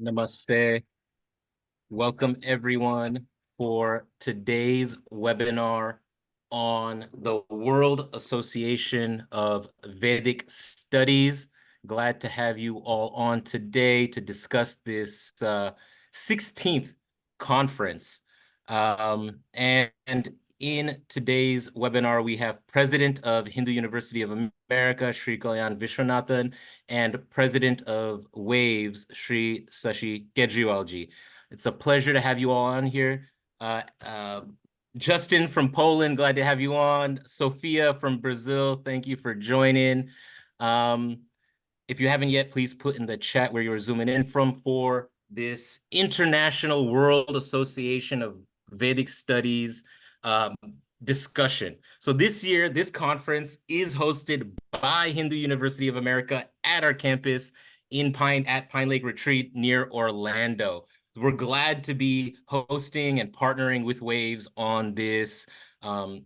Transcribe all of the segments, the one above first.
Namaste. Welcome everyone for today's webinar on the World Association of Vedic Studies. Glad to have you all on today to discuss this 16th conference. And in today's webinar, we have President of Hindu University of America, Sri Kalyan Vishwanathan, and President of WAVES, Sri Sashi Kejriwalji. It's a pleasure to have you all on here. Justin from Poland, glad to have you on. Sophia from Brazil, thank you for joining. If you haven't yet, please put in the chat where you're zooming in from for this International World Association of Vedic Studies discussion. So this year, this conference is hosted by Hindu University of America at our campus at Pine Lake Retreat near Orlando. We're glad to be hosting and partnering with WAVES on this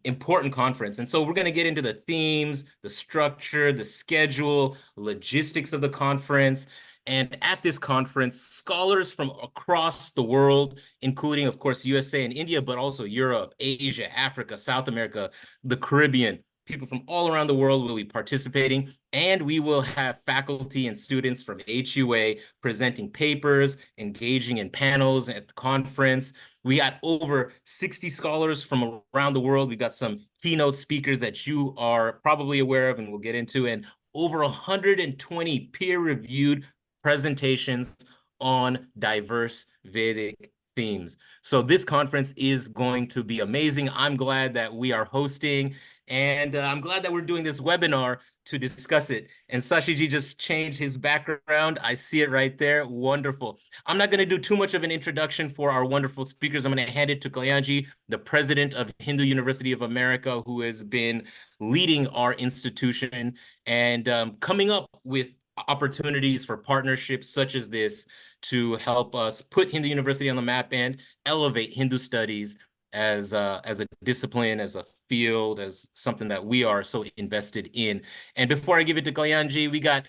important conference. And so we're going to get into the themes, the structure, the schedule, logistics of the conference. And at this conference, scholars from across the world, including, of course, USA and India, but also Europe, Asia, Africa, South America, the Caribbean, people from all around the world will be participating, and we will have faculty and students from HUA presenting papers, engaging in panels at the conference. We got over 60 scholars from around the world. We got some keynote speakers that you are probably aware of and we'll get into, and over 120 peer-reviewed presentations on diverse Vedic themes. So this conference is going to be amazing. I'm glad that we are hosting, and I'm glad that we're doing this webinar to discuss it. And Sashiji just changed his background. I see it right there. Wonderful. I'm not going to do too much of an introduction for our wonderful speakers. I'm going to hand it to Kalyanji, the president of Hindu University of America, who has been leading our institution and coming up with opportunities for partnerships such as this to help us put Hindu University on the map and elevate Hindu studies as a discipline, as a field, as something that we are so invested in. And before I give it to Kalyanji, we got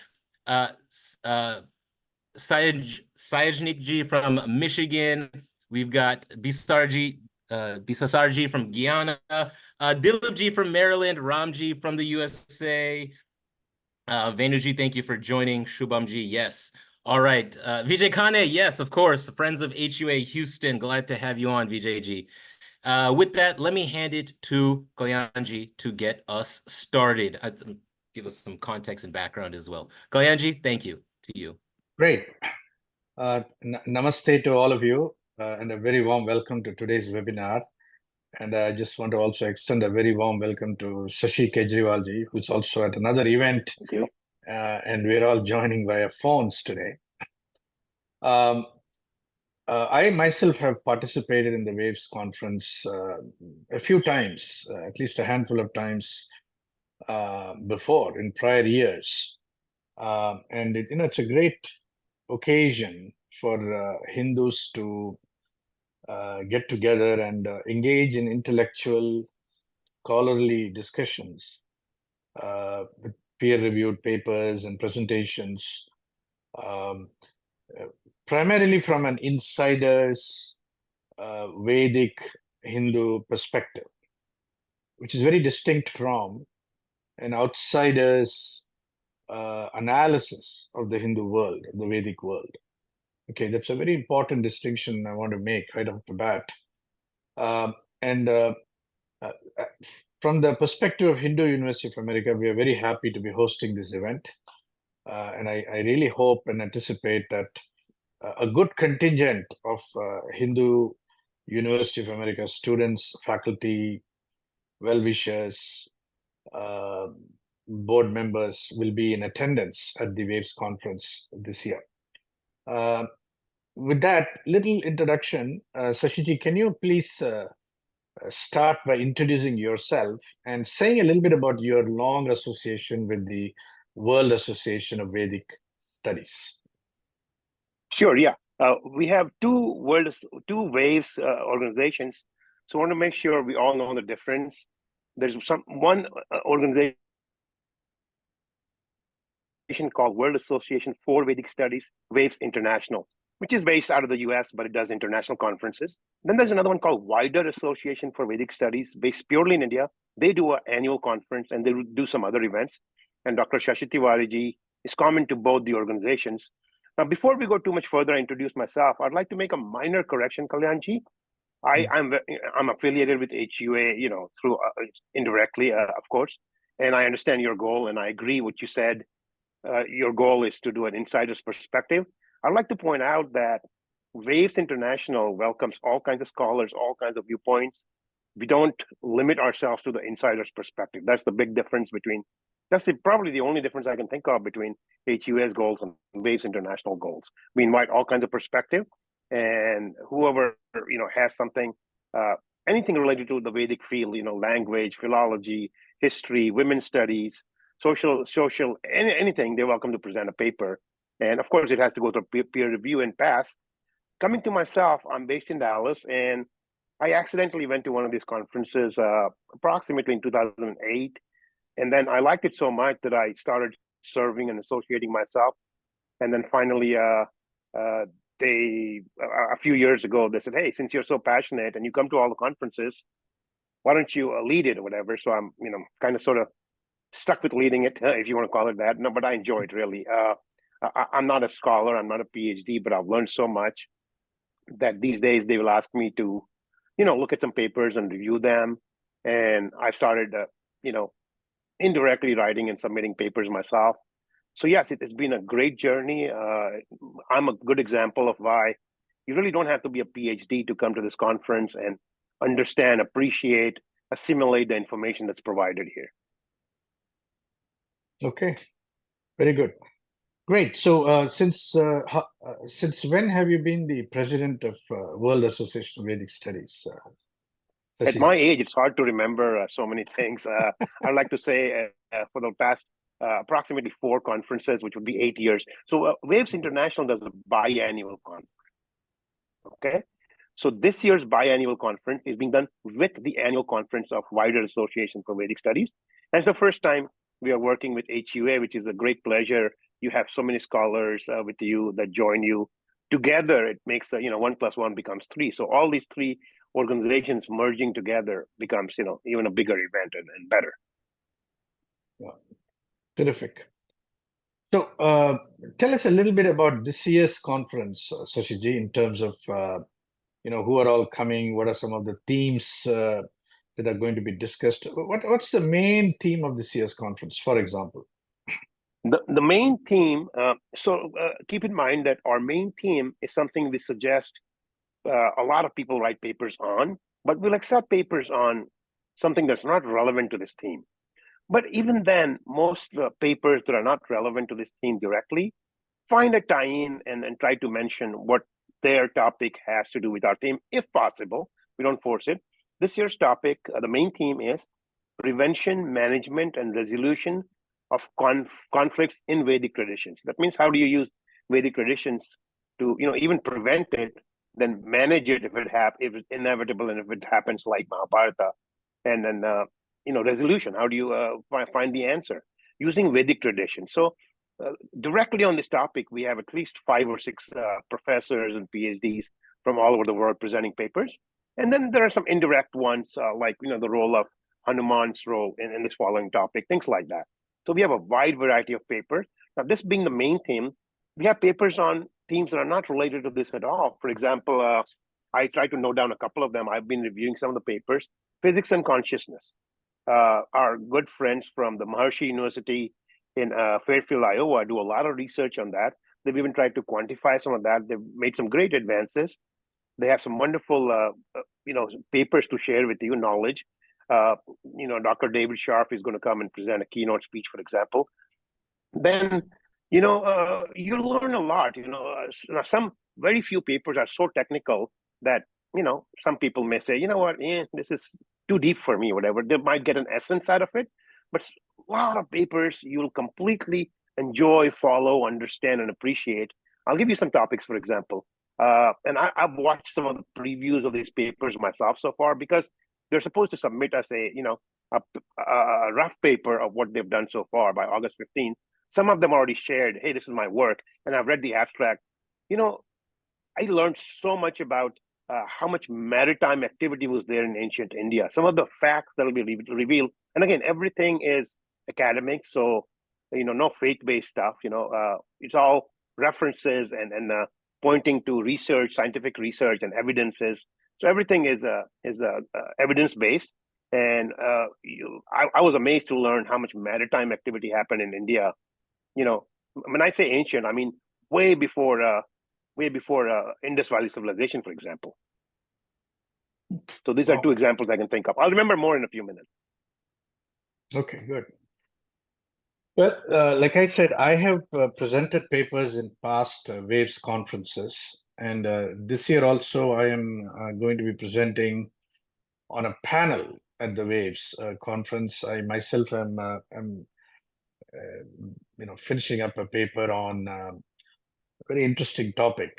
Sayajnikji from Michigan. We've got Bisasarji from Guyana, Dilipji from Maryland, Ramji from the USA, Venuji, thank you for joining. Shubhamji, yes. All right. Vijay Kane, yes, of course. Friends of HUA Houston, glad to have you on, Vijayji. With that, let me hand it to Kalyanji to get us started. Give us some context and background as well. Kalyanji, thank you. To you. Great. Namaste to all of you, and a very warm welcome to today's webinar. And I just want to also extend a very warm welcome to Sashi Kejriwalji, who's also at another event. Thank you. And we're all joining via phones today. I myself have participated in the WAVES conference a few times, at least a handful of times before in prior years. And it's a great occasion for Hindus to get together and engage in intellectual, scholarly discussions with peer-reviewed papers and presentations, primarily from an insider's Vedic Hindu perspective, which is very distinct from an outsider's analysis of the Hindu world, the Vedic world. Okay, that's a very important distinction I want to make right off the bat. From the perspective of Hindu University of America, we are very happy to be hosting this event. And I really hope and anticipate that a good contingent of Hindu University of America students, faculty, well-wishers, board members will be in attendance at the WAVES conference this year. With that little introduction, Sashiji, can you please start by introducing yourself and saying a little bit about your long association with the World Association of Vedic Studies? Sure, yeah. We have two WAVES organizations, so I want to make sure we all know the difference. There's one organization called World Association for Vedic Studies, WAVES International. which is based out of the US, but it does international conferences. Then there's another one called Wider Association for Vedic Studies, based purely in India. They do an annual conference and they do some other events. And Dr. Shashi Tiwari ji is common to both the organizations. Now, before we go too much further, I introduce myself. I'd like to make a minor correction, Kalyanji. I'm affiliated with HUA, through indirectly, of course. And I understand your goal, and I agree what you said. Your goal is to do an insider's perspective. I'd like to point out that Waves International welcomes all kinds of scholars, all kinds of viewpoints. We don't limit ourselves to the insider's perspective. That's the big difference between, probably the only difference I can think of between HUA's goals and Waves International goals. We invite all kinds of perspective, and whoever has something, anything related to the Vedic field, language, philology, history, women's studies, social, anything, they're welcome to present a paper. And of course, it has to go through peer review and pass. Coming to myself, I'm based in Dallas, and I accidentally went to one of these conferences approximately in 2008. And then I liked it so much that I started serving and associating myself. And then finally, a few years ago, they said, hey, since you're so passionate and you come to all the conferences, why don't you lead it or whatever? So I'm, kind of sort of stuck with leading it, if you want to call it that. No, but I enjoy it really. I'm not a scholar, I'm not a PhD, but I've learned so much that these days they will ask me to, look at some papers and review them. And I started, indirectly writing and submitting papers myself. So yes, it has been a great journey. I'm a good example of why you really don't have to be a PhD to come to this conference and understand, appreciate, assimilate the information that's provided here. Okay, very good. Great. So since when have you been the president of World Association of Vedic Studies? At my age, it's hard to remember so many things. I'd like to say for the past approximately 4 conferences, which would be 8 years. So Waves International does a biannual conference. Okay. So this year's biannual conference is being done with the annual conference of Wider Association for Vedic Studies. And it's the first time we are working with HUA, which is a great pleasure. You have so many scholars with you that join you. Together, it makes, 1 + 1 becomes 3. So all these 3 organizations merging together becomes, even a bigger event and better. Yeah. Terrific. So tell us a little bit about this year's conference, Sashiji, in terms of, who are all coming, what are some of the themes that are going to be discussed. What's the main theme of this year's conference, for example? The main theme, keep in mind that our main theme is something we suggest a lot of people write papers on, but we'll accept papers on something that's not relevant to this theme. But even then, most papers that are not relevant to this theme directly, find a tie-in and try to mention what their topic has to do with our theme, if possible. We don't force it. This year's topic, the main theme is prevention, management, and resolution of conflicts in Vedic traditions. That means how do you use Vedic traditions to, even prevent it, then manage it if it's inevitable and if it happens like Mahabharata, and then resolution. How do you find the answer using Vedic tradition? So directly on this topic, we have at least 5 or 6 professors and PhDs from all over the world presenting papers, and then there are some indirect ones like the role of Hanuman's role in this following topic, things like that. So we have a wide variety of papers. Now, this being the main theme, we have papers on themes that are not related to this at all. For example, I tried to note down a couple of them. I've been reviewing some of the papers. Physics and consciousness. Our good friends from the Maharishi University in Fairfield, Iowa, do a lot of research on that. They've even tried to quantify some of that. They've made some great advances. They have some wonderful, papers to share with you, knowledge. Dr. David Sharp is going to come and present a keynote speech, for example. Then, you learn a lot. Some very few papers are so technical that, some people may say, this is too deep for me, whatever. They might get an essence out of it, but a lot of papers you'll completely enjoy, follow, understand, and appreciate. I'll give you some topics, for example. And I've watched some of the previews of these papers myself so far, because they're supposed to submit us a rough paper of what they've done so far by August 15th. Some of them already shared, hey, this is my work, and I've read the abstract. I learned so much about how much maritime activity was there in ancient India. Some of the facts that will be revealed, and again, everything is academic, so no faith-based stuff. It's all references and pointing to research, scientific research, and evidences. So everything is evidence-based. And I was amazed to learn how much maritime activity happened in India. When I say ancient, I mean way before Indus Valley civilization, for example. So these are two examples I can think of. I'll remember more in a few minutes. Okay, good. Well, like I said, I have presented papers in past WAVES conferences, and this year also I am going to be presenting on a panel at the WAVES conference. I myself am finishing up a paper on a very interesting topic.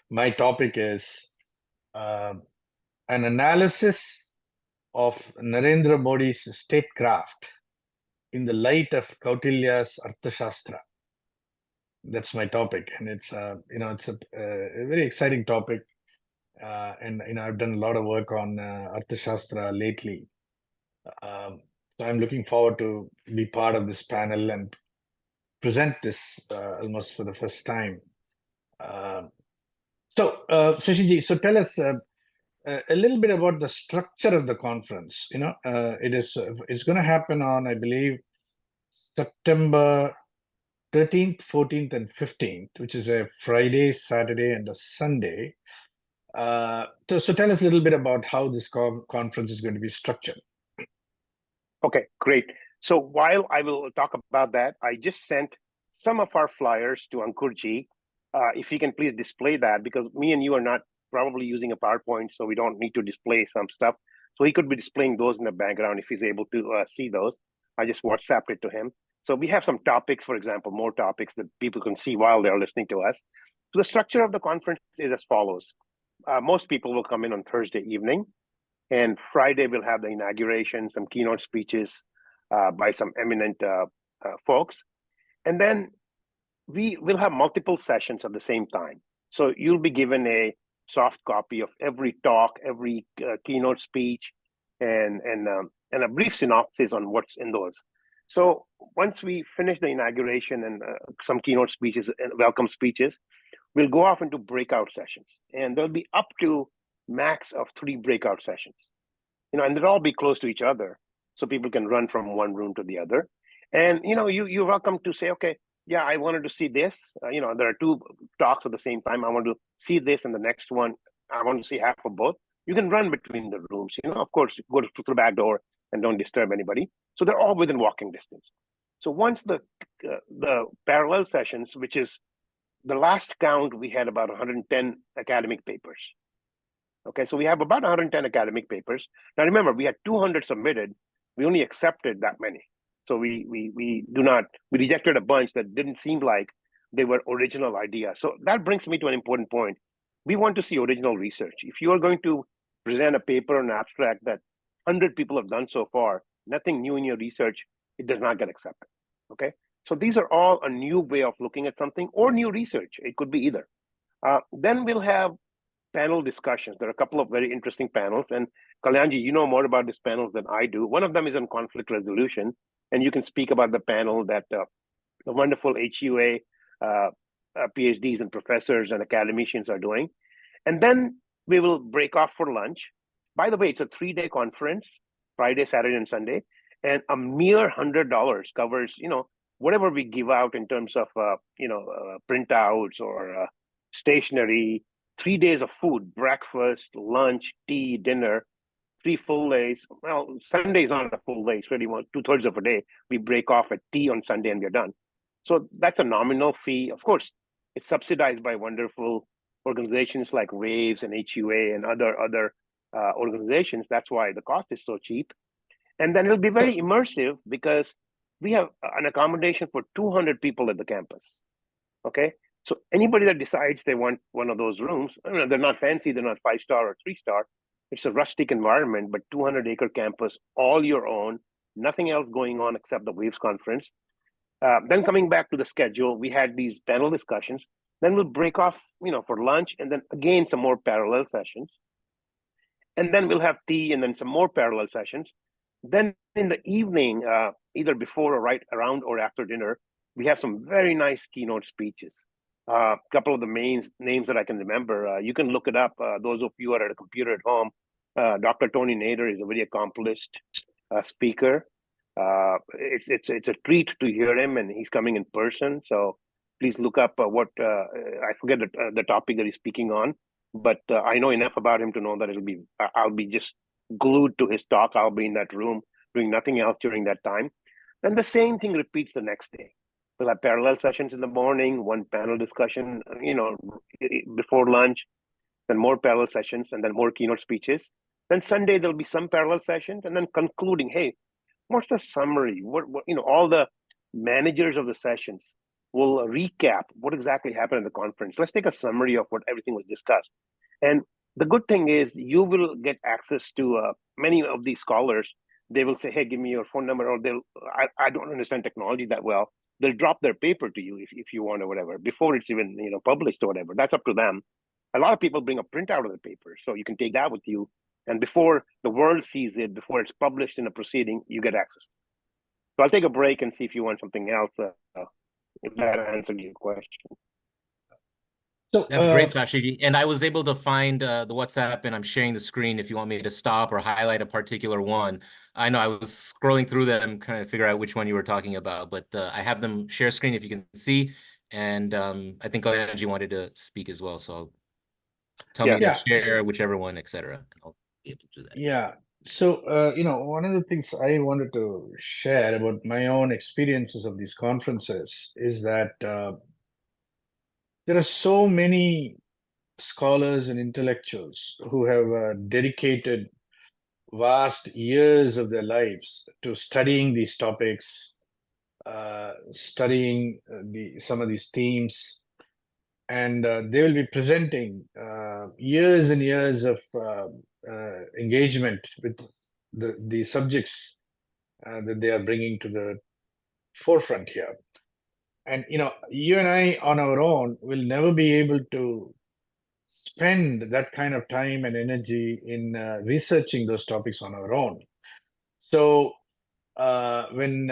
My topic is an analysis of Narendra Modi's statecraft in the light of Kautilya's Arthashastra. That's my topic, and it's a very exciting topic. And I've done a lot of work on Arthashastra lately. So I'm looking forward to be part of this panel and present this almost for the first time. So Sashiji, so tell us a little bit about the structure of the conference. It's going to happen on, I believe, September 13th, 14th, and 15th, which is a Friday, Saturday, and a Sunday. So tell us a little bit about how this conference is going to be structured. Okay, great. So while I will talk about that, I just sent some of our flyers to Ankurji. If he can please display that, because me and you are not probably using a PowerPoint, so we don't need to display some stuff. So he could be displaying those in the background if he's able to see those. I just WhatsApped it to him. So we have some topics, for example, more topics that people can see while they're listening to us. So the structure of the conference is as follows. Most people will come in on Thursday evening. And Friday, we'll have the inauguration, some keynote speeches by some eminent folks. And then we will have multiple sessions at the same time. So you'll be given a soft copy of every talk, every keynote speech, and a brief synopsis on what's in those. So once we finish the inauguration and some keynote speeches and welcome speeches, we'll go off into breakout sessions. And there'll be up to max of 3 breakout sessions, and they'll all be close to each other, so people can run from one room to the other. And you're welcome to say, okay, yeah, I wanted to see this. There are 2 talks at the same time. I want to see this, and the next one I want to see half of both. You can run between the rooms. Of course, go to the back door and don't disturb anybody. So they're all within walking distance. So once the parallel sessions, which is the last count, we had about 110 academic papers. Okay, so we have about 110 academic papers. Now remember, we had 200 submitted. We only accepted that many. So we rejected a bunch that didn't seem like they were original ideas. So that brings me to an important point. We want to see original research. If you are going to present a paper or an abstract that 100 people have done so far, nothing new in your research, it does not get accepted. Okay, so these are all a new way of looking at something or new research. It could be either. Then we'll have panel discussions. There are a couple of very interesting panels, and Kalyanji, you know more about these panels than I do. One of them is on conflict resolution, and you can speak about the panel that the wonderful HUA PhDs and professors and academicians are doing. And then we will break off for lunch. By the way, it's a 3-day conference, Friday, Saturday, and Sunday, and a mere $100 covers, whatever we give out in terms of, printouts or stationery. 3 days of food, breakfast, lunch, tea, dinner, 3 full days. Well, Sunday is not a full day. It's really 2/3 of a day. We break off at tea on Sunday and we're done. So that's a nominal fee. Of course, it's subsidized by wonderful organizations like WAVES and HUA and other organizations. That's why the cost is so cheap. And then it'll be very immersive because we have an accommodation for 200 people at the campus. Okay. So anybody that decides they want one of those rooms, they're not fancy, they're not 5-star or 3-star. It's a rustic environment, but 200-acre campus, all your own, nothing else going on except the WAVES conference. Then coming back to the schedule, we had these panel discussions. Then we'll break off, for lunch, and then again some more parallel sessions. And then we'll have tea, and then some more parallel sessions. Then in the evening, either before or right around or after dinner, we have some very nice keynote speeches. A couple of the main names that I can remember, you can look it up. Those of you who are at a computer at home, Dr. Tony Nader is a very accomplished speaker. It's a treat to hear him, and he's coming in person. So please look up what I forget the topic that he's speaking on, but I know enough about him to know that I'll be just glued to his talk. I'll be in that room doing nothing else during that time. Then the same thing repeats the next day. We'll have parallel sessions in the morning, one panel discussion, before lunch, then more parallel sessions, and then more keynote speeches. Then Sunday there'll be some parallel sessions, and then concluding, hey, what's the summary? What all the managers of the sessions will recap what exactly happened at the conference. Let's take a summary of what everything was discussed. And the good thing is you will get access to many of these scholars. They will say, hey, give me your phone number, or I don't understand technology that well. They'll drop their paper to you if you want or whatever, before it's even published or whatever. That's up to them. A lot of people bring a printout of the paper, so you can take that with you. And before the world sees it, before it's published in a proceeding, you get access. So I'll take a break and see if you want something else, if that answered your question. So That's great, Sashiji. And I was able to find the WhatsApp, and I'm sharing the screen if you want me to stop or highlight a particular one. I know I was scrolling through them, kind of figure out which one you were talking about, but I have them share screen if you can see. And I think Energy wanted to speak as well, so tell me to share whichever one, etc. I'll be able to do that. Yeah. So, one of the things I wanted to share about my own experiences of these conferences is that there are so many scholars and intellectuals who have dedicated vast years of their lives to studying these topics, studying some of these themes, and they will be presenting years and years of engagement with the subjects that they are bringing to the forefront here. And you and I on our own will never be able to spend that kind of time and energy in researching those topics on our own. So when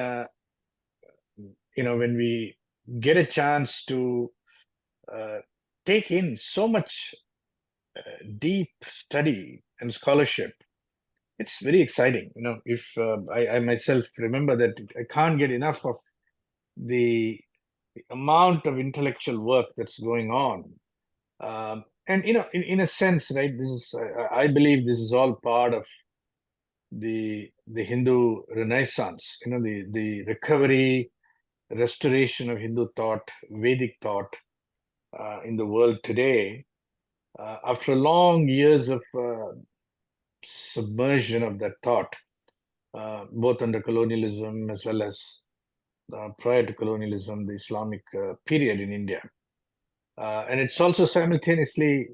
we get a chance to take in so much deep study and scholarship, it's very exciting. If I myself remember that I can't get enough of the amount of intellectual work that's going on. And in a sense, right, this is I believe this is all part of the Hindu Renaissance, the recovery, restoration of Hindu thought, Vedic thought in the world today. After long years of submersion of that thought, both under colonialism as well as prior to colonialism, the Islamic period in India. And it's also simultaneously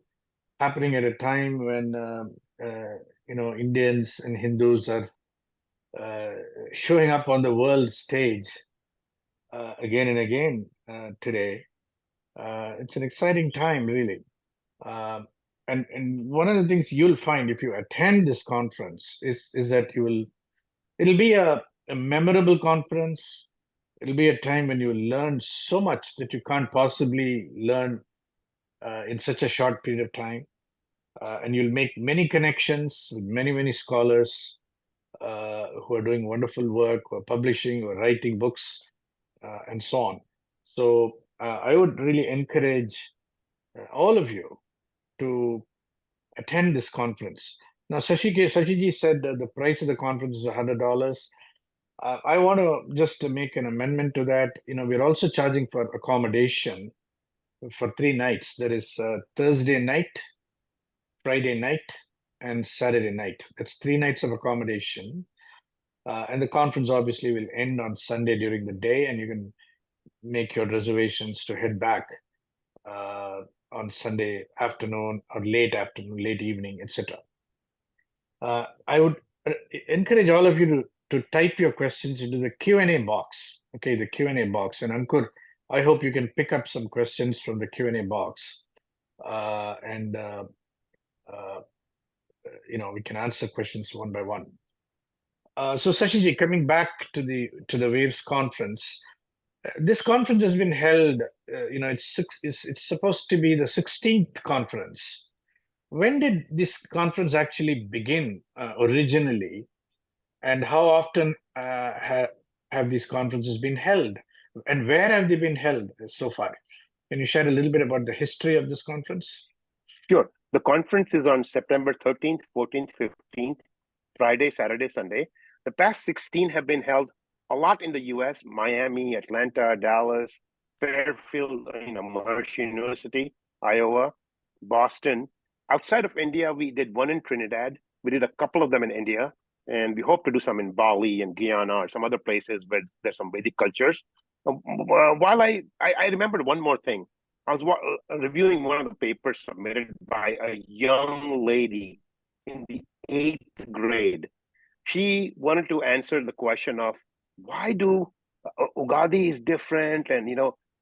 happening at a time when Indians and Hindus are showing up on the world stage again and again today. It's an exciting time, really. And one of the things you'll find if you attend this conference is that it'll be a memorable conference. It'll be a time when you learn so much that you can't possibly learn in such a short period of time. And you'll make many connections with many scholars who are doing wonderful work, who are publishing or writing books, and so on. So I would really encourage all of you to attend this conference. Now, Sashiji said the price of the conference is $100. I want to just make an amendment to that. We're also charging for accommodation for 3 nights. There is Thursday night, Friday night, and Saturday night. That's 3 nights of accommodation. And the conference obviously will end on Sunday during the day, and you can make your reservations to head back on Sunday afternoon or late afternoon, late evening, etc. I would encourage all of you to type your questions into the Q&A box. Okay, the Q&A box. And Ankur, I hope you can pick up some questions from the Q&A box, and we can answer questions one by one. So Sashiji, coming back to the Waves conference, this conference has been held. It's supposed to be the 16th conference. When did this conference actually begin originally, and how often have these conferences been held, and where have they been held so far? Can you share a little bit about the history of this conference? Sure. The conference is on September 13th, 14th, 15th, Friday, Saturday, Sunday. The past 16 have been held a lot in the US, Miami, Atlanta, Dallas, Fairfield, Maharishi University, Iowa, Boston. Outside of India, we did one in Trinidad. We did a couple of them in India, and we hope to do some in Bali and Guyana or some other places where there's some Vedic cultures. While I remembered one more thing. I was reviewing one of the papers submitted by a young lady in the 8th grade. She wanted to answer the question of why do Ugadi is different and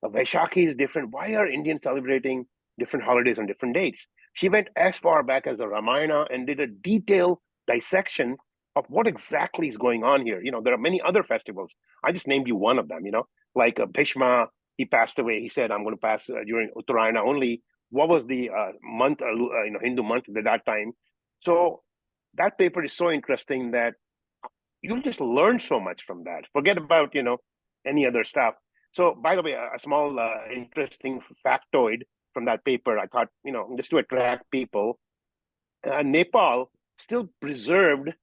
Vaishakhi is different. Why are Indians celebrating different holidays on different dates? She went as far back as the Ramayana and did a detailed dissection of what exactly is going on here. There are many other festivals. I just named you one of them. Like Bhishma. He passed away. He said, "I'm going to pass during Uttarayana only." What was the month, Hindu month at that time? So that paper is so interesting that you'll just learn so much from that. Forget about any other stuff. So, by the way, a small interesting factoid from that paper. I thought just to attract people, Nepal still preserved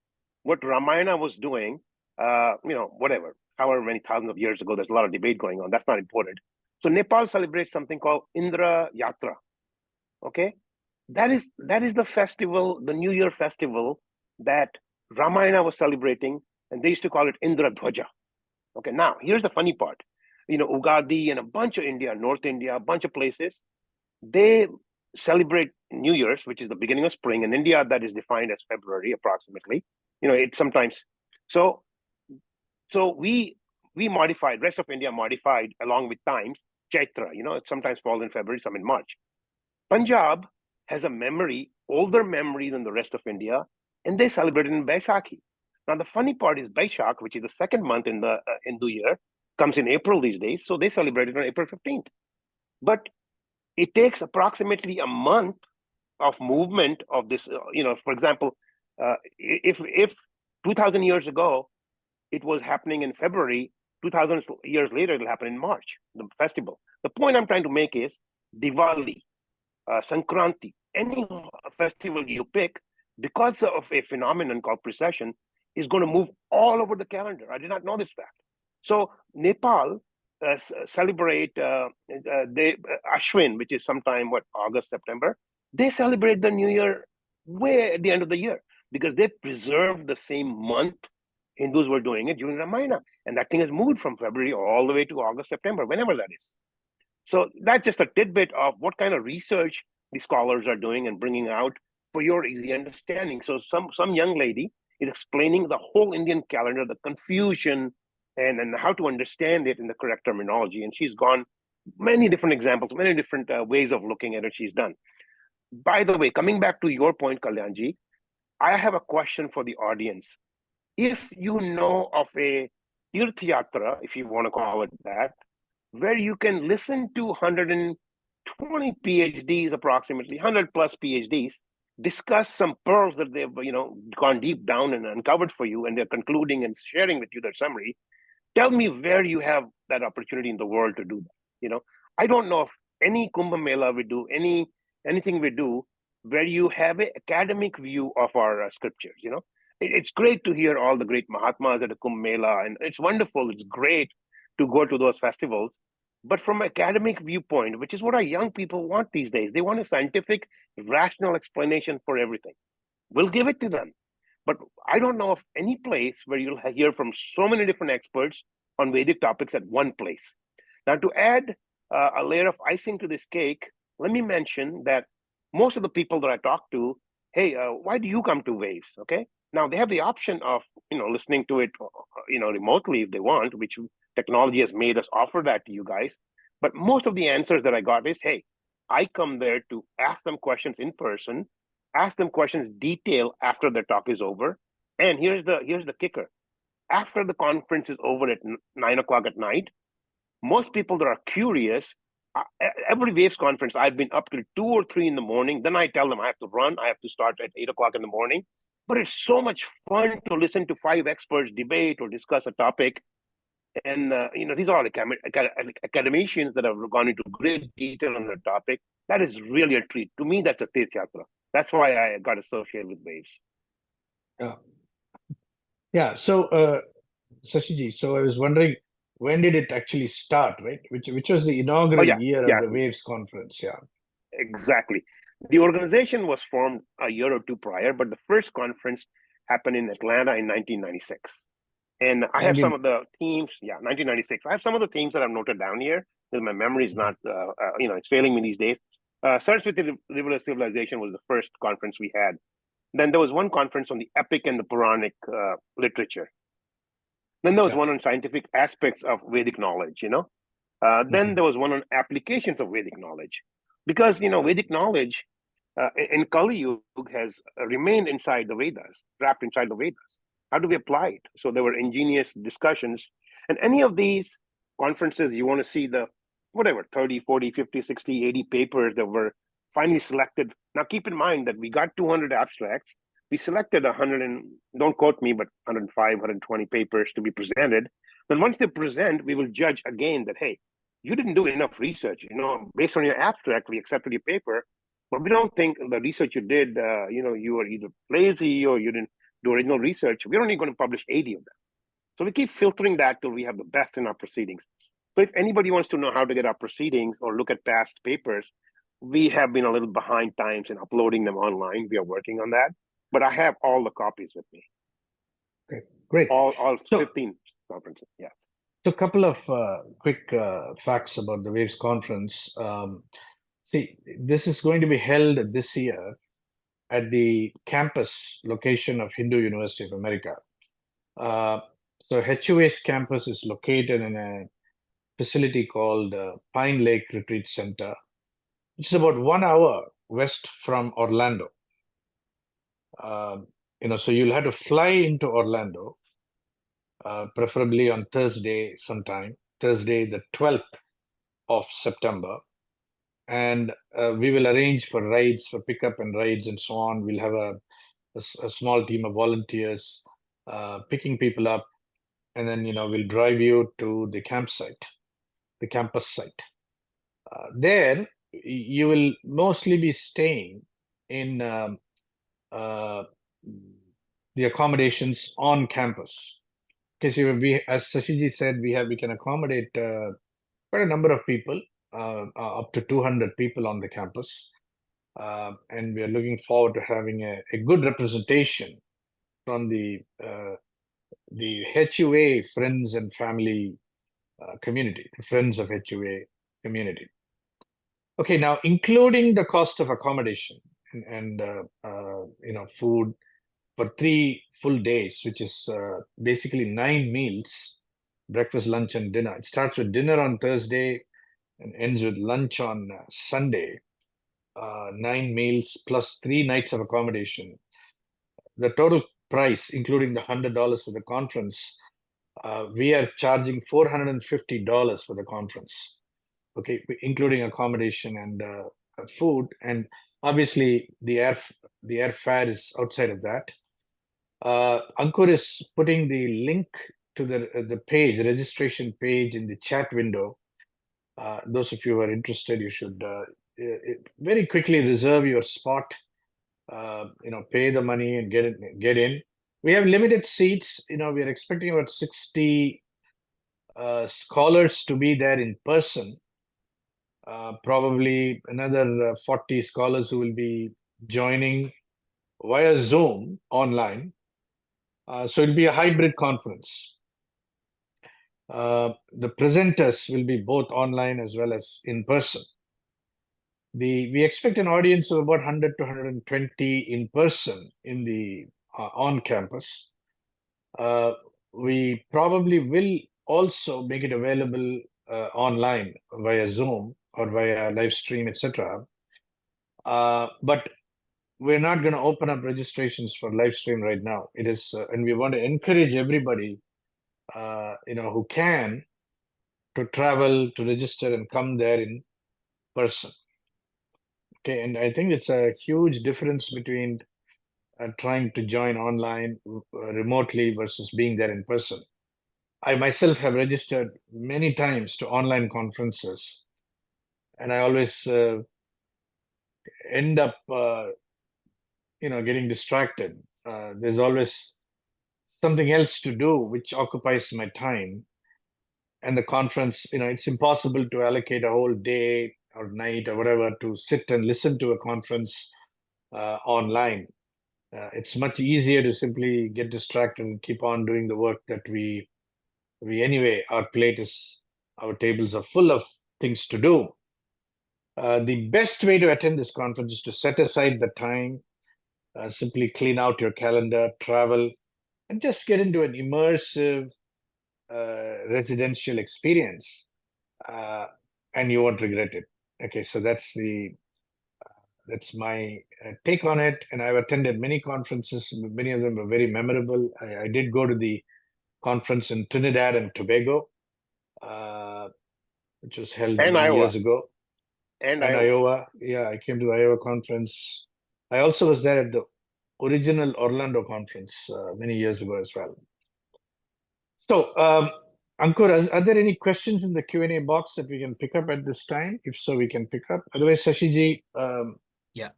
what Ramayana was doing. Whatever. However many thousands of years ago, there's a lot of debate going on. That's not important. So Nepal celebrates something called Indra Yatra. Okay, that is the festival, the New Year festival that Ramayana was celebrating, and they used to call it Indra Dhwaja. Okay, now here's the funny part. Ugadi and a bunch of India, North India, a bunch of places, they celebrate New Year's, which is the beginning of spring. In India, that is defined as February approximately. It sometimes so we modified, rest of India modified along with times, Chaitra, it sometimes falls in February, some in March. Punjab has a older memory than the rest of India, and they celebrate it in Baisakhi. Now, the funny part is Baishakh, which is the second month in the Hindu year, comes in April these days, so they celebrate it on April 15th. But it takes approximately a month of movement of this, for example, if 2,000 years ago, it was happening in February, 2,000 years later, it'll happen in March, the festival. The point I'm trying to make is Diwali, Sankranti, any festival you pick, because of a phenomenon called precession, is going to move all over the calendar. I did not know this fact. So Nepal celebrate Ashwin, which is sometime, August, September. They celebrate the New Year way at the end of the year because they preserve the same month Hindus were doing it during Ramayana. And that thing has moved from February all the way to August, September, whenever that is. So that's just a tidbit of what kind of research the scholars are doing and bringing out for your easy understanding. So some young lady is explaining the whole Indian calendar, the confusion, and how to understand it in the correct terminology. And she's gone many different examples, many different ways of looking at it she's done. By the way, coming back to your point, Kalyanji, I have a question for the audience. If you know of a Tirth Yatra, if you want to call it that, where you can listen to 120 PhDs, approximately 100 plus PhDs, discuss some pearls that they've gone deep down and uncovered for you, and they're concluding and sharing with you their summary. Tell me where you have that opportunity in the world to do that. I don't know if any Kumbh Mela we do, anything we do, where you have an academic view of our scriptures. It's great to hear all the great Mahatmas at the Kumbh Mela, and it's wonderful. It's great to go to those festivals. But from an academic viewpoint, which is what our young people want these days, they want a scientific, rational explanation for everything. We'll give it to them. But I don't know of any place where you'll hear from so many different experts on Vedic topics at one place. Now, to add a layer of icing to this cake, let me mention that most of the people that I talk to, hey, why do you come to Waves? Okay. Now they have the option of listening to it remotely if they want, which technology has made us offer that to you guys. But most of the answers that I got is, hey, I come there to ask them questions in person, ask them questions detail after the talk is over. And here's the kicker. After the conference is over at 9 o'clock at night, most people that are curious, every Waves conference, I've been up till 2 or 3 in the morning. Then I tell them I have to run. I have to start at 8 o'clock in the morning. But it's so much fun to listen to 5 experts debate or discuss a topic. And these are all academicians that have gone into great detail on the topic. That is really a treat. To me, that's a Tirth Yatra. That's why I got associated with Waves. Yeah. Yeah. So, Sashiji, so I was wondering, when did it actually start, right? Which was the inaugural year of the Waves conference? Yeah. Exactly. The organization was formed a year or two prior, but the first conference happened in Atlanta in 1996. And I have some of the themes. 1996. I have some of the themes that I've noted down here because my memory is not, it's failing me these days. Saraswati River Civilization was the first conference we had. Then there was one conference on the epic and the Puranic literature. Then there was one on scientific aspects of Vedic knowledge, Then there was one on applications of Vedic knowledge. Because, Vedic knowledge in Kali Yuga has remained inside the Vedas, wrapped inside the Vedas. How do we apply it? So there were ingenious discussions. And any of these conferences, you want to see the, 30, 40, 50, 60, 80 papers that were finally selected. Now, keep in mind that we got 200 abstracts. We selected 100 and, don't quote me, but 105, 120 papers to be presented. Then once they present, we will judge again that, hey, you didn't do enough research. Based on your abstract, we accepted your paper, but we don't think the research you did, you were either lazy or you didn't do original research. We're only going to publish 80 of them. So we keep filtering that till we have the best in our proceedings. So if anybody wants to know how to get our proceedings or look at past papers, we have been a little behind times in uploading them online. We are working on that, but I have all the copies with me. Okay, great. All 15 conferences, yes. So a couple of quick facts about the Waves conference. See, this is going to be held this year at the campus location of Hindu University of America. So HUA's campus is located in a facility called Pine Lake Retreat Center. It's about 1 hour west from Orlando. So you'll have to fly into Orlando, preferably on Thursday sometime, Thursday the 12th of September. And we will arrange for rides, for pickup and rides and so on. We'll have a small team of volunteers picking people up. And then, we'll drive you to the campsite, the campus site. There, you will mostly be staying in the accommodations on campus. Because as Sashiji said, we can accommodate quite a number of people, up to 200 people on the campus. And we are looking forward to having a good representation from the HUA friends and family community, the friends of HUA community. Okay, now including the cost of accommodation and food for 3 full days, which is basically 9 meals, breakfast, lunch, and dinner. It starts with dinner on Thursday and ends with lunch on Sunday. 9 meals plus 3 nights of accommodation. The total price, including the $100 for the conference, we are charging $450 for the conference. Okay, including accommodation and food, and obviously the airfare is outside of that. Ankur is putting the link to the page, the registration page, in the chat window. Those of you who are interested, you should very quickly reserve your spot. Pay the money and get in. We have limited seats. We are expecting about 60 scholars to be there in person. Probably another 40 scholars who will be joining via Zoom online. So it'll be a hybrid conference. The presenters will be both online as well as in person. We expect an audience of about 100 to 120 in person in the on campus. We probably will also make it available online via Zoom or via live stream, etc. But we're not going to open up registrations for live stream right now. It is, and we want to encourage everybody, who can, to travel, to register, and come there in person. Okay, and I think it's a huge difference between trying to join online remotely versus being there in person. I myself have registered many times to online conferences, and I always end up, getting distracted. There's always something else to do which occupies my time. And the conference, it's impossible to allocate a whole day or night or whatever to sit and listen to a conference online. It's much easier to simply get distracted and keep on doing the work that we anyway, our tables are full of things to do. The best way to attend this conference is to set aside the time, simply clean out your calendar, travel, and just get into an immersive residential experience, and you won't regret it. Okay, so that's my take on it. And I've attended many conferences. Many of them were very memorable. I did go to the conference in Trinidad and Tobago, which was held And many Iowa. years ago. And Iowa. Yeah, I came to the Iowa conference. I also was there at the original Orlando conference many years ago as well. So, Ankur, are there any questions in the Q&A box that we can pick up at this time? If so, we can pick up. Otherwise, Shashiji, Yeah.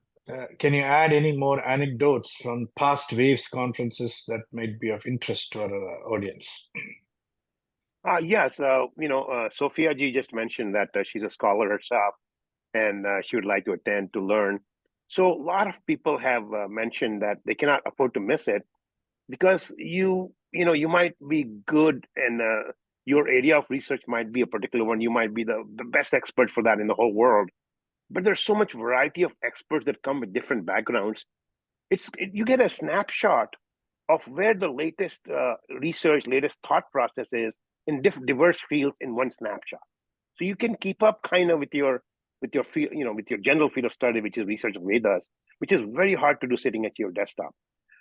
Can you add any more anecdotes from past Waves conferences that might be of interest to our audience? Yes, Sophia G just mentioned that she's a scholar herself, and she would like to attend to learn. So a lot of people have mentioned that they cannot afford to miss it because you might be good, and your area of research might be a particular one. You might be the best expert for that in the whole world. But there's so much variety of experts that come with different backgrounds. You get a snapshot of where the latest research, latest thought process is in diverse fields in one snapshot. So you can keep up kind of with your field, with your general field of study, which is research of Vedas, which is very hard to do sitting at your desktop.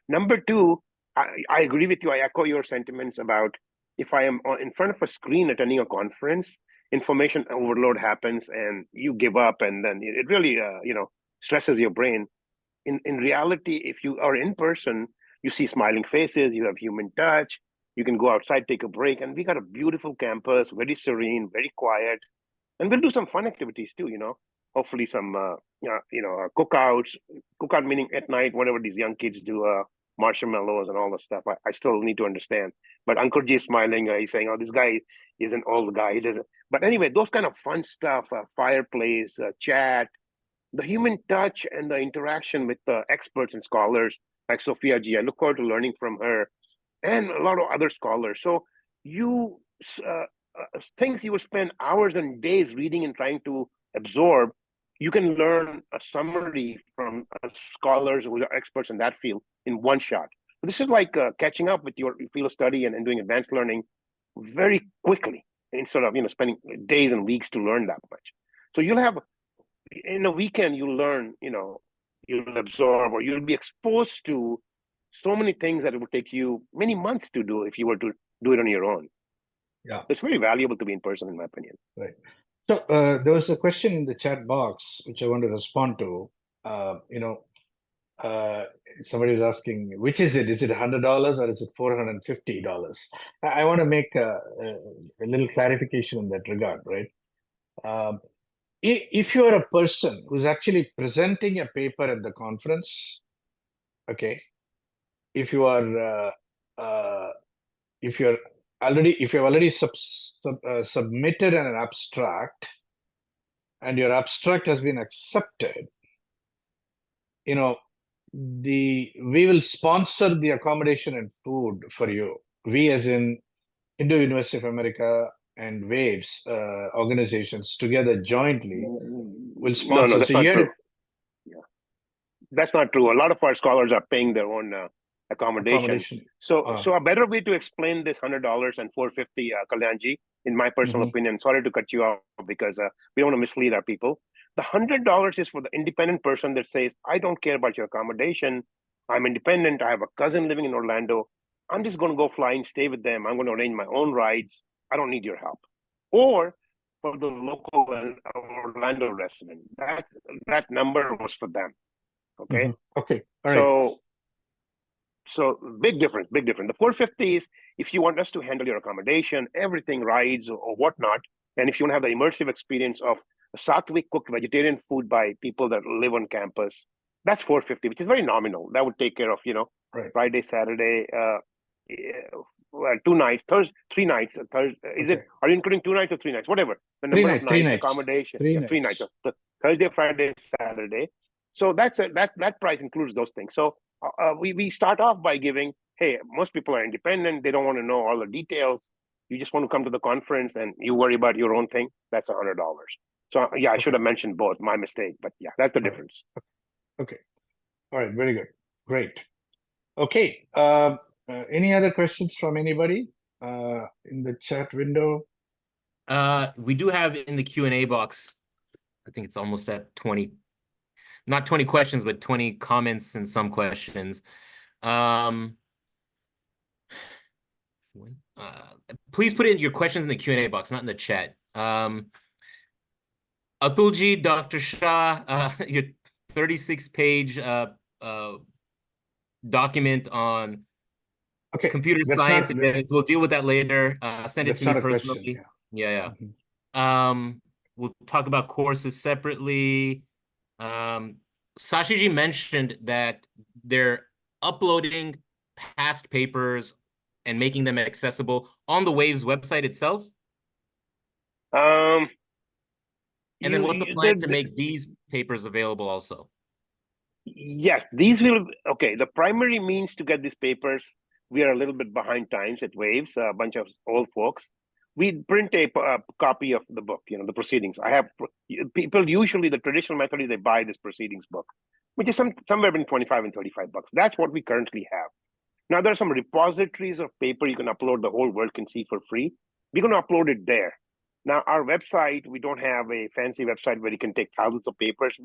Number two, I agree with you. I echo your sentiments about if I am in front of a screen attending a conference, information overload happens and you give up, and then it really stresses your brain. In reality, if you are in person, you see smiling faces, you have human touch, you can go outside, take a break, and we got a beautiful campus, very serene, very quiet, and we'll do some fun activities too. Hopefully some cookouts. Cookout meaning at night, whatever these young kids do, marshmallows and all the stuff. I still need to understand. But Ankurji is smiling. He's saying, "Oh, this guy is an old guy. He doesn't." But anyway, those kind of fun stuff, fireplace, chat, the human touch, and the interaction with the experts and scholars like Sophia G. I look forward to learning from her and a lot of other scholars. So you things you would spend hours and days reading and trying to absorb, you can learn a summary from scholars who are experts in that field in one shot. This is like catching up with your field of study and doing advanced learning very quickly instead of spending days and weeks to learn that much. So you'll have in a weekend you'll learn, you'll absorb, or you'll be exposed to so many things that it would take you many months to do if you were to do it on your own. Yeah, it's very valuable to be in person, in my opinion. Right. So there was a question in the chat box which I want to respond to. Somebody was asking, which is it? Is it $100 or is it $450? I want to make a little clarification in that regard, right? If you are a person who's actually presenting a paper at the conference, okay, if you are if you've already submitted an abstract and your abstract has been accepted, we will sponsor the accommodation and food for you. We, as in Hindu University of America and Waves organizations together jointly will sponsor. No, that's not true. Yeah. That's not true. A lot of our scholars are paying their own accommodation. So a better way to explain this $100 and $450, Kalyanji, in my personal opinion. Sorry to cut you off because we don't want to mislead our people. The $100 is for the independent person that says, I don't care about your accommodation. I'm independent. I have a cousin living in Orlando. I'm just going to go fly and stay with them. I'm going to arrange my own rides. I don't need your help. Or for the local Orlando resident, that number was for them. Okay. Okay. All right. So big difference, big difference. The 450 is if you want us to handle your accommodation, everything, rides or whatnot, and if you want to have the immersive experience of Sattvic cooked vegetarian food by people that live on campus, that's 450, which is very nominal. That would take care of, Right. Friday, Saturday, well, 2 nights, Thursday, 3 nights. Thursday, are you including 2 nights or 3 nights? Whatever. The number of nights, accommodation, 3 nights. Thursday, Friday, Saturday. So that price includes those things. So we start off by giving, hey, most people are independent. They don't want to know all the details. You just want to come to the conference and you worry about your own thing. That's $100. So yeah, I should have mentioned both. My mistake. But yeah, that's the difference. Okay. All right. Very good. Great. Okay. Any other questions from anybody in the chat window? We do have in the Q&A box, I think it's almost at 20, not 20 questions, but 20 comments and some questions. Please put in your questions in the Q&A box, not in the chat. Atulji, Dr. Shah, your 36-page document on computer science. We'll deal with that later. Send it to me personally. Yeah. We'll talk about courses separately. Sashiji mentioned that they're uploading past papers and making them accessible on the Waves website itself. And then what's the plan to make these papers available also? Yes, these will, okay, the primary means to get these papers, we are a little bit behind times at Waves, a bunch of old folks. We print a copy of the book, the proceedings. I have people, usually the traditional method is they buy this proceedings book, which is somewhere between 25 and 35 bucks. That's what we currently have. Now, there are some repositories of paper you can upload, the whole world can see for free. We're going to upload it there. Now, our website, we don't have a fancy website where you can take thousands of papers.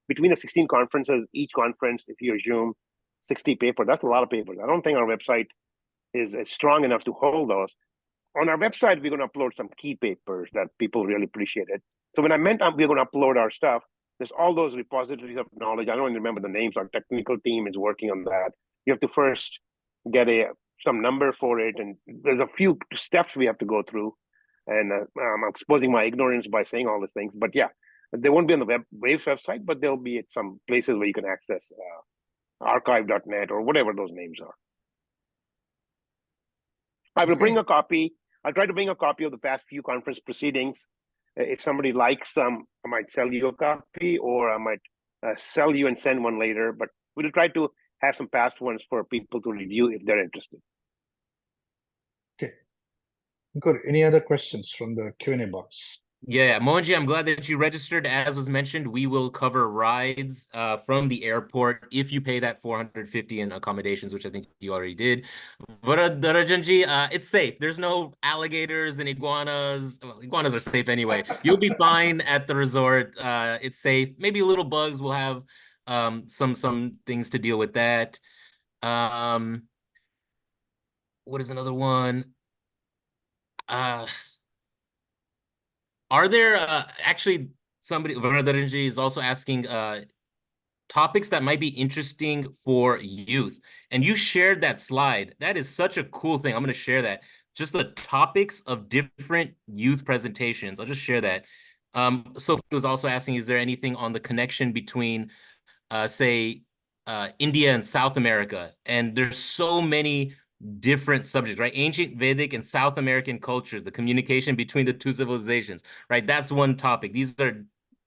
Between the 16 conferences, each conference, if you assume 60 paper, that's a lot of papers. I don't think our website is strong enough to hold those. On our website, we're going to upload some key papers that people really appreciated. So when I meant we're going to upload our stuff, there's all those repositories of knowledge. I don't remember the names. Our technical team is working on that. You have to first get some number for it, and there's a few steps we have to go through. And I'm exposing my ignorance by saying all these things. But yeah, they won't be on the Waves website, but they'll be at some places where you can access archive.net or whatever those names are. I will bring a copy. I'll try to bring a copy of the past few conference proceedings. If somebody likes them, I might sell you a copy, or I might sell you and send one later. But we'll try to have some past ones for people to review if they're interested. Okay. Good. Any other questions from the Q&A box? Yeah, Mohanji, I'm glad that you registered. As was mentioned, we will cover rides from the airport if you pay that $450 in accommodations, which I think you already did. Varajanji, it's safe. There's no alligators and iguanas. Well, iguanas are safe anyway. You'll be fine at the resort. It's safe. Maybe little bugs will have some things to deal with that. What is another one? Are there actually somebody, Varadaranji is also asking topics that might be interesting for youth. And you shared that slide. That is such a cool thing. I'm going to share that. Just the topics of different youth presentations. I'll just share that. Sophie was also asking, is there anything on the connection between, say, India and South America? And there's so many different subjects, right? Ancient Vedic and South American culture, the communication between the two civilizations, right? That's one topic. These are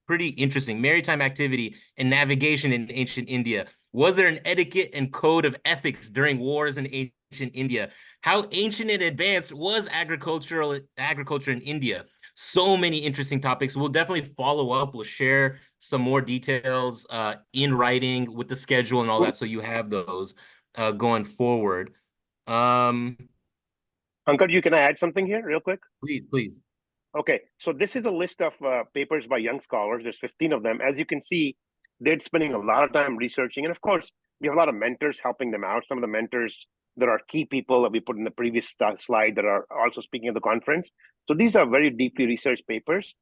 pretty interesting. Maritime activity and navigation in ancient India. Was there an etiquette and code of ethics during wars in ancient India? How ancient and advanced was agriculture in India? So many interesting topics. We'll definitely follow up. We'll share some more details in writing with the schedule and all that, so you have those going forward. I Ankar, can I add something here real quick? Please, please. Okay, so this is a list of papers by young scholars. There's 15 of them. As you can see, they're spending a lot of time researching. And of course, we have a lot of mentors helping them out. Some of the mentors that are key people that we put in the previous slide that are also speaking at the conference. So these are very deeply researched papers.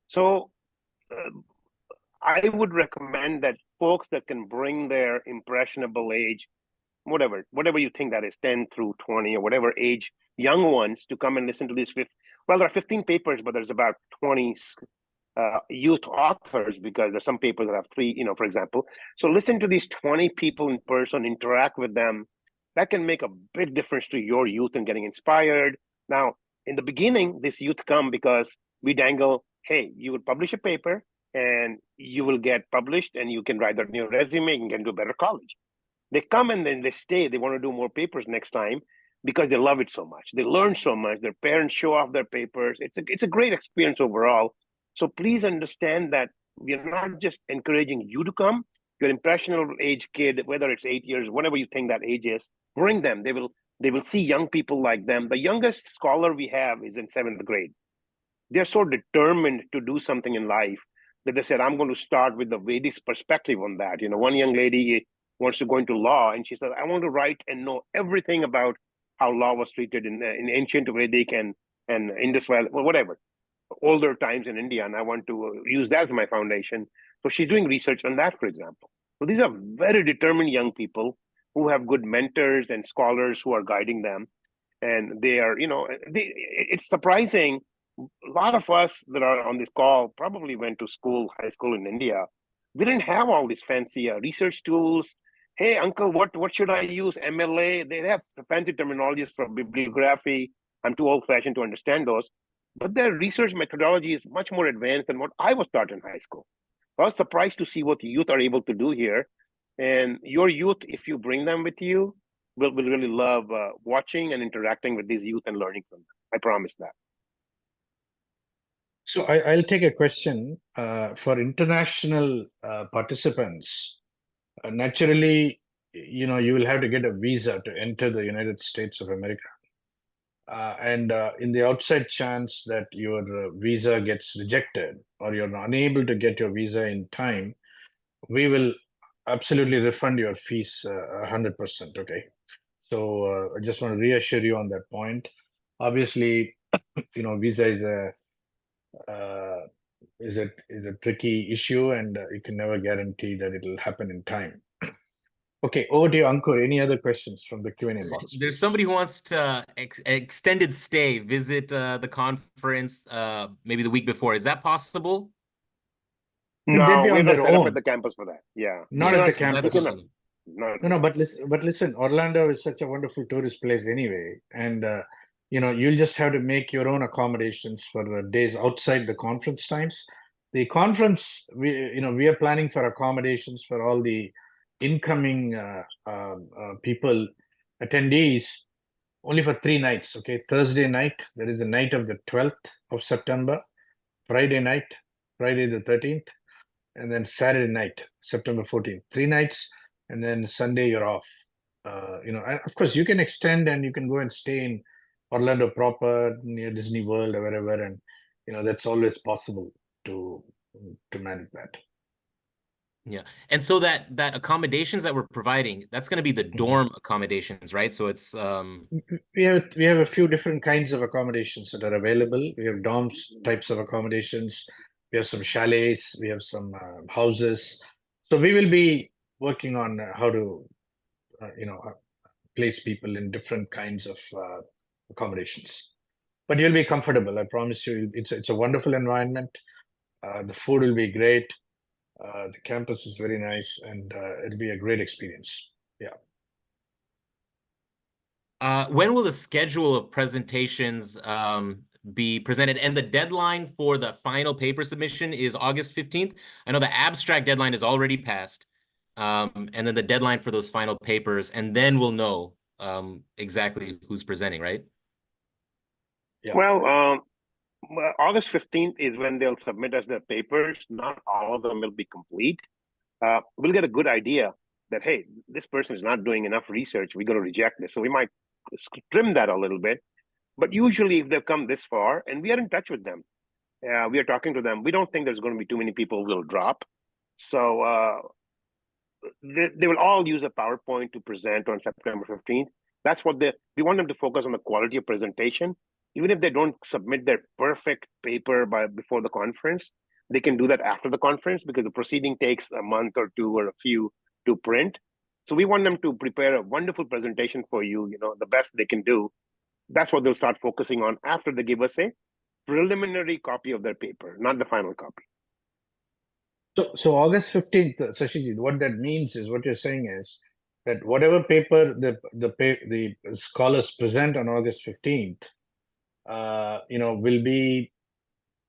So I would recommend that folks that can bring their impressionable age, whatever you think that is, 10 through 20 or whatever age, young ones to come and listen to these. Well, there are 15 papers, but there's about 20 youth authors, because there's some papers that have 3, for example. So listen to these 20 people in person, interact with them. That can make a big difference to your youth and getting inspired. Now, in the beginning, this youth come because we dangle, hey, you will publish a paper and you will get published and you can write a new resume and get into a better college. They come and then they stay. They want to do more papers next time because they love it so much. They learn so much. Their parents show off their papers. It's a great experience overall. So please understand that we are not just encouraging you to come. Your impressionable age kid, whether it's 8 years, whatever you think that age is, bring them. They will see young people like them. The youngest scholar we have is in 7th grade. They're so determined to do something in life that they said, I'm going to start with the Vedic perspective on that. One young lady wants to go into law, and she says, I want to write and know everything about how law was treated in ancient Vedic and Indus Valley, well, whatever, older times in India, and I want to use that as my foundation. So she's doing research on that, for example. So these are very determined young people who have good mentors and scholars who are guiding them. And they are, it's surprising. A lot of us that are on this call probably went to school, high school in India. We didn't have all these fancy research tools. Hey, uncle, what should I use? MLA? They have fancy terminologies for bibliography. I'm too old-fashioned to understand those. But their research methodology is much more advanced than what I was taught in high school. I was surprised to see what the youth are able to do here. And your youth, if you bring them with you, will really love watching and interacting with these youth and learning from them. I promise that. So I'll take a question for international participants. Naturally, you will have to get a visa to enter the United States of America. And in the outside chance that your visa gets rejected or you're unable to get your visa in time, we will absolutely refund your fees 100%. Okay. So I just want to reassure you on that point. Obviously, visa is a tricky issue, and you can never guarantee that it will happen in time. Okay, over to you, Ankur. Any other questions from the Q&A box? There's somebody who wants to extended stay, visit the conference maybe the week before. Is that possible? No, They'd be we're on not their set up own. at the campus for that. Yeah. Not Yeah, at the so campus. that's- No, but listen, Orlando is such a wonderful tourist place anyway, and you'll just have to make your own accommodations for the days outside the conference times. The conference, we are planning for accommodations for all the incoming people, attendees, only for 3 nights. Okay, Thursday night, there is the night of the 12th of September, Friday night, Friday the 13th, and then Saturday night, September 14th. 3 nights, and then Sunday you're off. And of course, you can extend and you can go and stay in Orlando proper, near Disney World or wherever, and that's always possible to manage that. Yeah. And so that accommodations that we're providing, that's going to be the dorm accommodations, right? So it's We have a few different kinds of accommodations that are available. We have dorms types of accommodations. We have some chalets. We have some houses. So we will be working on how to place people in different kinds of accommodations. But you'll be comfortable. I promise you. It's a wonderful environment. The food will be great. The campus is very nice, and it'll be a great experience. Yeah. when will the schedule of presentations be presented? And the deadline for the final paper submission is August 15th. I know the abstract deadline is already passed. And then the deadline for those final papers, and then we'll know exactly who's presenting, right? Yeah. Well, August 15th is when they'll submit us their papers. Not all of them will be complete. We'll get a good idea that, hey, this person is not doing enough research. We're going to reject this. So we might trim that a little bit. But usually if they've come this far and we are in touch with them, we are talking to them, we don't think there's going to be too many people who will drop. So they will all use a PowerPoint to present on September 15th. That's what we want them to focus on, the quality of presentation. Even if they don't submit their perfect paper before the conference, they can do that after the conference, because the proceeding takes a month or two or a few to print. So we want them to prepare a wonderful presentation for you, the best they can do. That's what they'll start focusing on after they give us a preliminary copy of their paper, not the final copy. So August 15th, Sashiji, what that means is, what you're saying is that whatever paper the scholars present on August 15th, will be,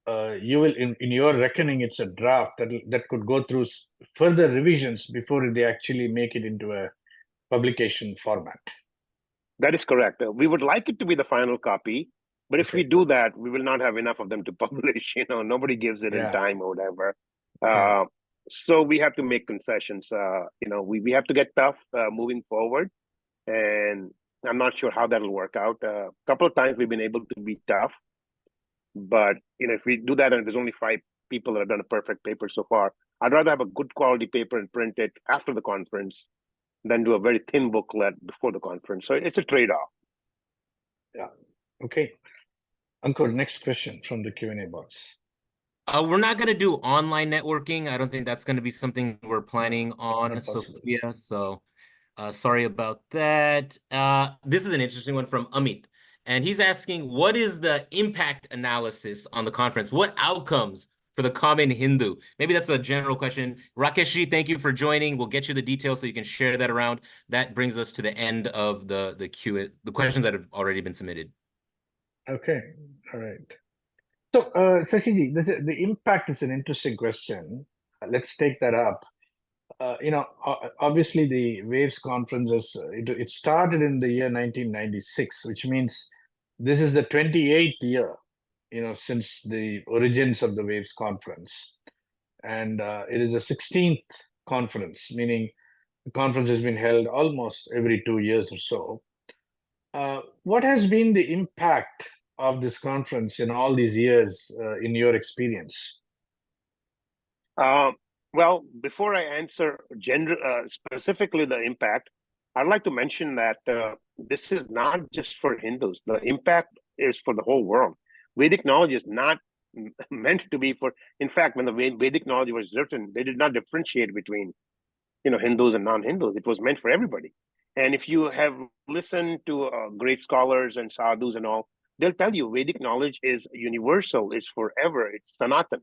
you will, in your reckoning, it's a draft that could go through further revisions before they actually make it into a publication format. That is correct. We would like it to be the final copy, but if we do that, we will not have enough of them to publish. Nobody gives it in time or whatever. So we have to make concessions. We have to get tough moving forward, and I'm not sure how that'll work out. A couple of times we've been able to be tough, but if we do that and there's only 5 people that have done a perfect paper so far, I'd rather have a good quality paper and print it after the conference than do a very thin booklet before the conference. So it's a trade-off. Yeah. Okay. Ankur, next question from the Q&A box. We're not going to do online networking. I don't think that's going to be something we're planning on, Sophia. So sorry about that. This is an interesting one from Amit. And he's asking, what is the impact analysis on the conference? What outcomes for the common Hindu? Maybe that's a general question. Rakeshji, thank you for joining. We'll get you the details so you can share that around. That brings us to the end of the questions that have already been submitted. Okay. All right. So, Sashiji, the impact is an interesting question. Let's take that up. Obviously, the Waves conferences, it started in the year 1996, which means this is the 28th year, since the origins of the Waves conference. And it is the 16th conference, meaning the conference has been held almost every 2 years or so. What has been the impact of this conference in all these years, in your experience? Well, before I answer specifically the impact, I'd like to mention that this is not just for Hindus. The impact is for the whole world. Vedic knowledge is not meant to be for, in fact, when the Vedic knowledge was written, they did not differentiate between, Hindus and non-Hindus. It was meant for everybody. And if you have listened to great scholars and sadhus and all, they'll tell you Vedic knowledge is universal, it's forever, it's sanatan,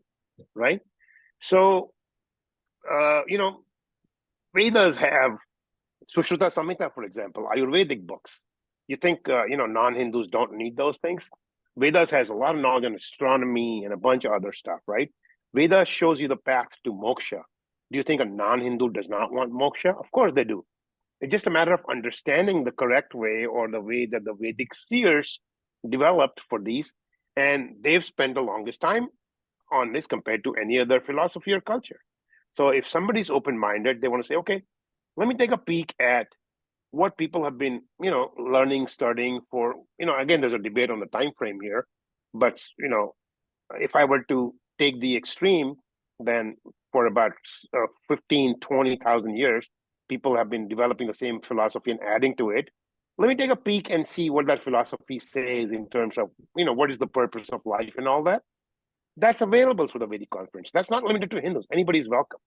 right? So, Vedas have Sushruta Samhita, for example, Ayurvedic books. You think, non-Hindus don't need those things? Vedas has a lot of knowledge on astronomy and a bunch of other stuff, right? Vedas shows you the path to moksha. Do you think a non-Hindu does not want moksha? Of course they do. It's just a matter of understanding the correct way, or the way that the Vedic seers developed for these. And they've spent the longest time on this compared to any other philosophy or culture. So if somebody's open-minded, they want to say, okay, let me take a peek at what people have been, learning, studying for, again, there's a debate on the time frame here, but, if I were to take the extreme, then for about 15, 20,000 years, people have been developing the same philosophy and adding to it. Let me take a peek and see what that philosophy says in terms of, what is the purpose of life and all that. That's available through the Vedic conference. That's not limited to Hindus. Anybody is welcome.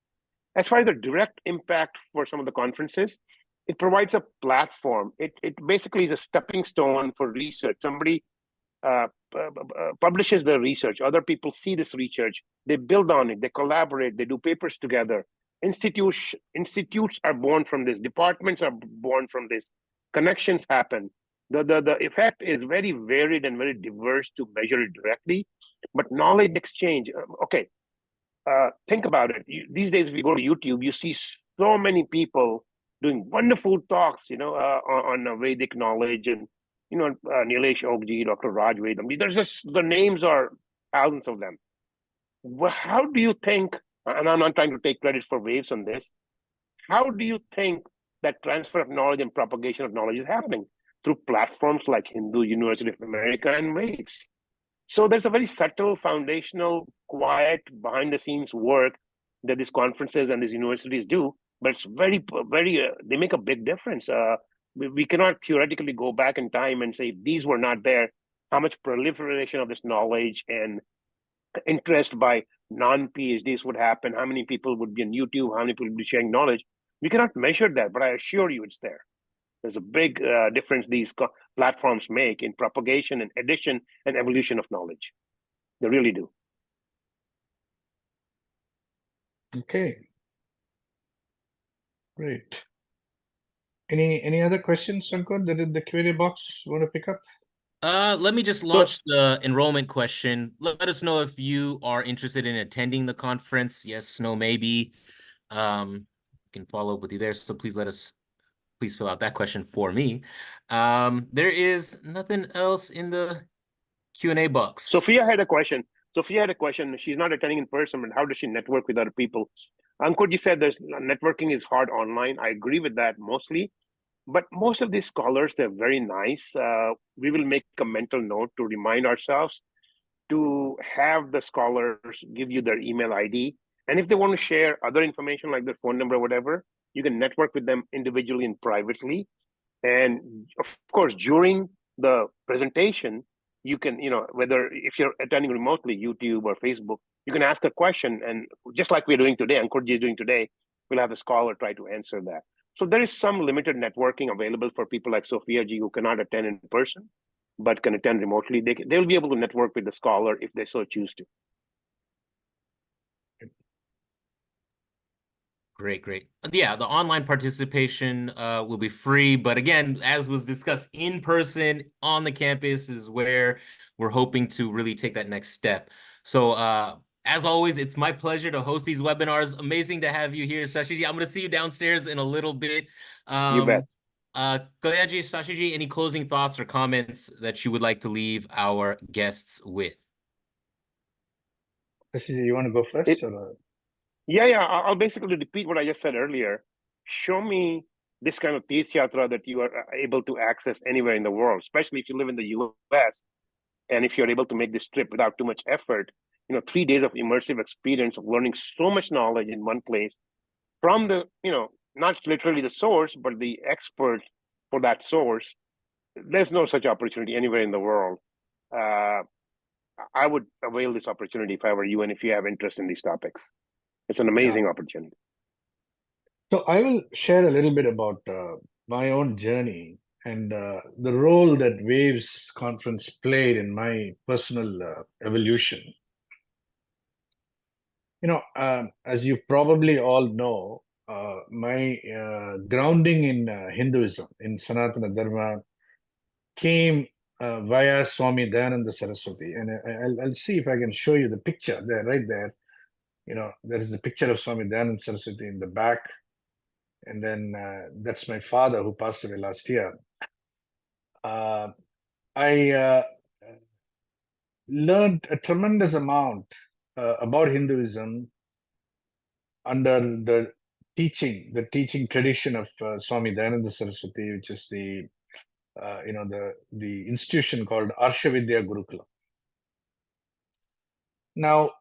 As far as the direct impact for some of the conferences, it provides a platform. It basically is a stepping stone for research. Somebody publishes their research. Other people see this research. They build on it. They collaborate. They do papers together. Institutes are born from this. Departments are born from this. Connections happen. The effect is very varied and very diverse to measure it directly, but knowledge exchange. Okay, think about it. These days, if you go to YouTube, you see so many people doing wonderful talks, on Vedic knowledge, and Nilesh Ogji, Dr. Raj Vedam. There's just, the names are thousands of them. How do you think? And I'm not trying to take credit for Waves on this. How do you think that transfer of knowledge and propagation of knowledge is happening? through platforms like Hindu University of America and Waves. So there's a very subtle, foundational, quiet, behind-the-scenes work that these conferences and these universities do, but it's they make a big difference. We cannot theoretically go back in time and say, if these were not there, how much proliferation of this knowledge and interest by non-PhDs would happen, how many people would be on YouTube, how many people would be sharing knowledge. We cannot measure that, but I assure you it's there. There's a big difference these platforms make in propagation and addition and evolution of knowledge. They really do. Okay. Great. Any other questions, Sankar, that in the Q&A box you want to pick up? Let me just launch the enrollment question. Let us know if you are interested in attending the conference. Yes, no, maybe. You can follow up with you there. So please fill out that question for me. There is nothing else in the Q&A box. Sophia had a question. She's not attending in person, but how does she network with other people? Ankurji said networking is hard online. I agree with that mostly. But most of these scholars, they're very nice. We will make a mental note to remind ourselves to have the scholars give you their email ID. And if they want to share other information like their phone number or whatever, you can network with them individually and privately. And of course, during the presentation, you can, whether if you're attending remotely, YouTube or Facebook, you can ask a question. And just like we're doing today, Ankurji is doing today, we'll have a scholar try to answer that. So there is some limited networking available for people like Sophia ji who cannot attend in person, but can attend remotely. They'll be able to network with the scholar if they so choose to. Great. Yeah, the online participation will be free. But again, as was discussed, in person on the campus is where we're hoping to really take that next step. So as always, it's my pleasure to host these webinars. Amazing to have you here, Shashiji. I'm going to see you downstairs in a little bit. You bet. Kalyaji, Shashiji, any closing thoughts or comments that you would like to leave our guests with? You want to go first? Yeah. I'll basically repeat what I just said earlier. Show me this kind of Tirth Yatra that you are able to access anywhere in the world, especially if you live in the US. And if you're able to make this trip without too much effort, 3 days of immersive experience of learning so much knowledge in one place from the, not literally the source, but the expert for that source. There's no such opportunity anywhere in the world. I would avail this opportunity if I were you, and if you have interest in these topics. It's an amazing opportunity. So I will share a little bit about my own journey and the role that Waves conference played in my personal evolution. As you probably all know, my grounding in Hinduism, in Sanatana Dharma, came via Swami Dayananda Saraswati. And I'll see if I can show you the picture there, right there. There is a picture of Swami Dayananda Saraswati in the back. And then that's my father who passed away last year. I learned a tremendous amount about Hinduism under the teaching tradition of Swami Dayananda Saraswati, which is the institution called Arshavidya Gurukula. Now,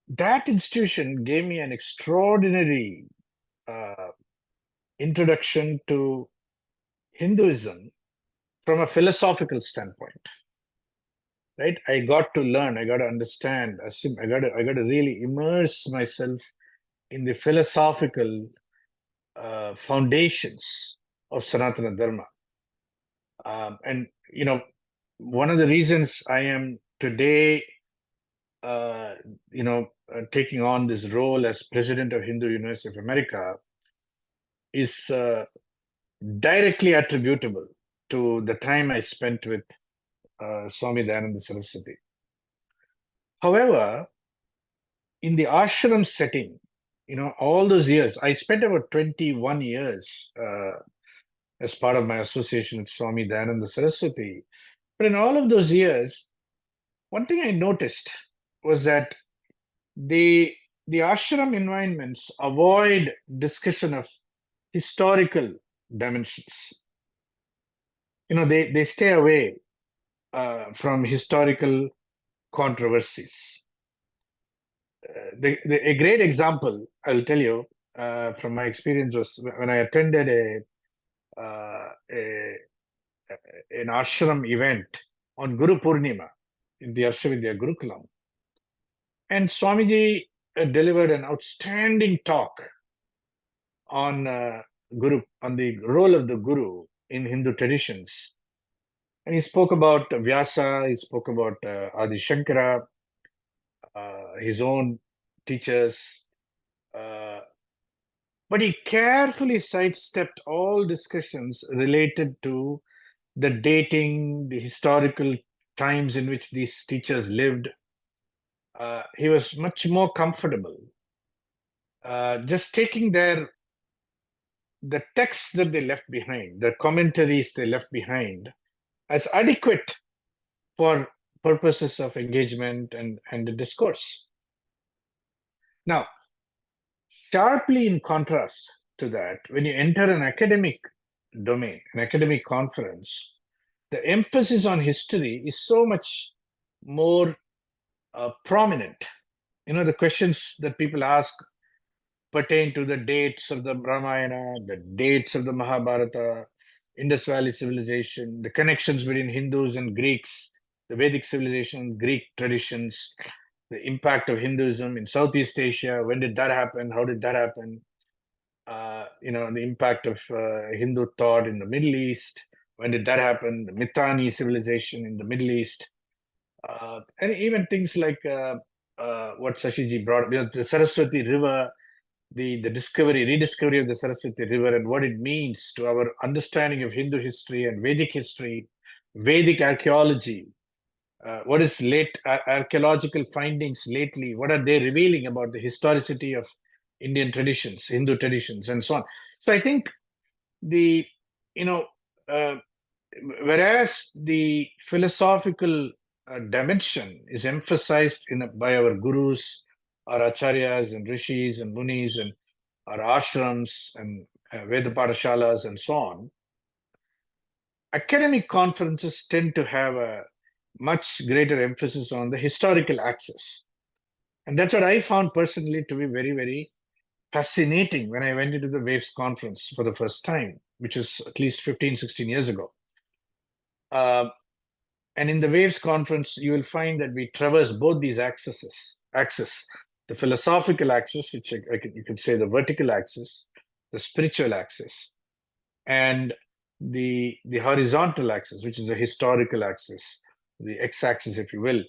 that institution gave me an extraordinary introduction to Hinduism from a philosophical standpoint. Right? I got to learn, I got to understand, I got to really immerse myself in the philosophical foundations of Sanatana Dharma. And one of the reasons I am today taking on this role as president of Hindu University of America is directly attributable to the time I spent with Swami Dayananda Saraswati. However, in the ashram setting, all those years, I spent about 21 years as part of my association with Swami Dayananda Saraswati. But in all of those years, one thing I noticed was that the ashram environments avoid discussion of historical dimensions. they stay away from historical controversies. A great example, I'll tell you, from my experience was when I attended an ashram event on Guru Purnima in the Arshavidya Gurukulam. And Swamiji delivered an outstanding talk on on the role of the Guru in Hindu traditions. And he spoke about Vyasa, he spoke about Adi Shankara, his own teachers, but he carefully sidestepped all discussions related to the dating, the historical times in which these teachers lived. He was much more comfortable just taking the texts that they left behind, the commentaries they left behind, as adequate for purposes of engagement and the discourse. Now, sharply in contrast to that, when you enter an academic domain, an academic conference, the emphasis on history is so much more prominent. The questions that people ask pertain to the dates of the Ramayana, the dates of the Mahabharata, Indus Valley civilization, the connections between Hindus and Greeks, the Vedic civilization, Greek traditions, the impact of Hinduism in Southeast Asia. When did that happen? How did that happen? The impact of Hindu thought in the Middle East. When did that happen? The Mitanni civilization in the Middle East. And even things like what Sashiji brought up, the Saraswati River, the rediscovery of the Saraswati River and what it means to our understanding of Hindu history and Vedic history, Vedic archaeology. What is late archaeological findings lately? What are they revealing about the historicity of Indian traditions, Hindu traditions, and so on? So I think whereas the philosophical dimension is emphasized by our gurus, our acharyas and rishis and munis and our ashrams and Veda Parashalas and so on, academic conferences tend to have a much greater emphasis on the historical axis. And that's what I found personally to be very, very fascinating when I went into the WAVES conference for the first time, which is at least 15, 16 years ago. And in the WAVES conference, you will find that we traverse both these axes, the philosophical axis, which you could say the vertical axis, the spiritual axis, and the horizontal axis, which is the historical axis, the x-axis, if you will.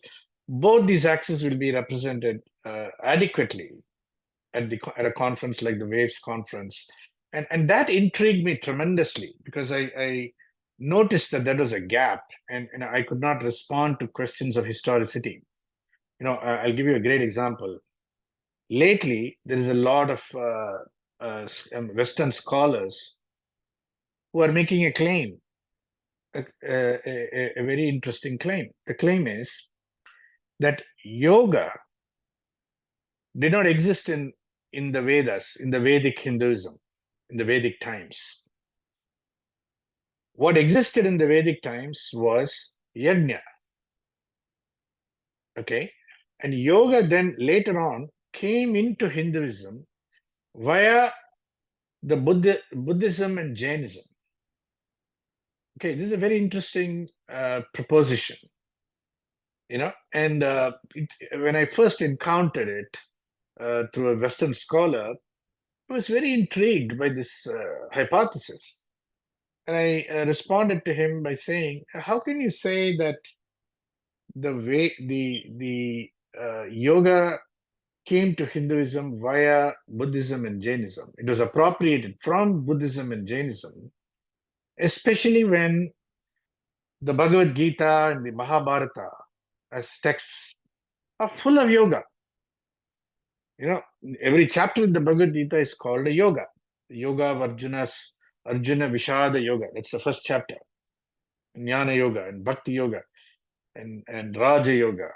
Both these axes will be represented adequately at a conference like the WAVES conference. And that intrigued me tremendously because I noticed that there was a gap and I could not respond to questions of historicity. I'll give you a great example. Lately, there is a lot of Western scholars who are making a claim, a very interesting claim. The claim is that yoga did not exist in the Vedas, in the Vedic Hinduism, in the Vedic times. What existed in the Vedic times was yajna. Okay? And yoga then later on came into Hinduism via the Buddhism and Jainism. Okay, this is a very interesting proposition. And when I first encountered it through a Western scholar, I was very intrigued by this hypothesis. And I responded to him by saying, how can you say that the yoga came to Hinduism via Buddhism and Jainism? It was appropriated from Buddhism and Jainism, especially when the Bhagavad Gita and the Mahabharata as texts are full of yoga. Every chapter in the Bhagavad Gita is called a yoga. The yoga of Arjuna Vishada Yoga. That's the first chapter. Jnana Yoga and Bhakti Yoga and Raja Yoga,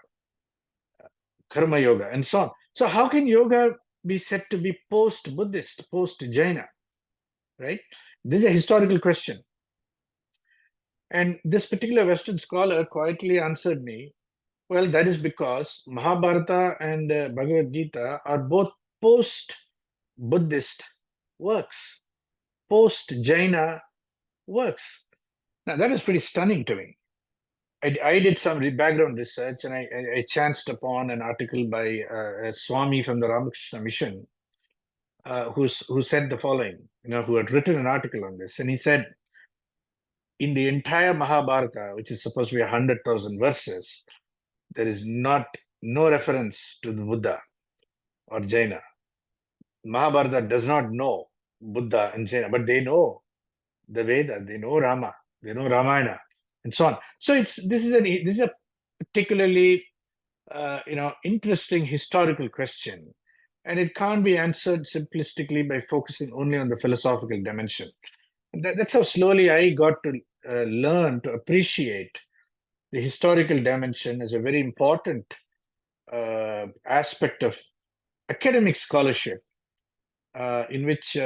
Karma Yoga, and so on. So how can yoga be said to be post-Buddhist, post-Jaina, right? This is a historical question. And this particular Western scholar quietly answered me, well, that is because Mahabharata and Bhagavad Gita are both post-Buddhist works, post-Jaina works. Now, that is pretty stunning to me. I did some background research, and I chanced upon an article by a Swami from the Ramakrishna Mission, who said the following, who had written an article on this. And he said, in the entire Mahabharata, which is supposed to be 100,000 verses, there is no reference to the Buddha or Jaina. Mahabharata does not know Buddha and Jaina, but they know the Veda, they know Rama, they know Ramayana, and so on. So this is a particularly interesting historical question, and it can't be answered simplistically by focusing only on the philosophical dimension. That's how slowly I got to learn to appreciate the historical dimension as a very important aspect of academic scholarship, in which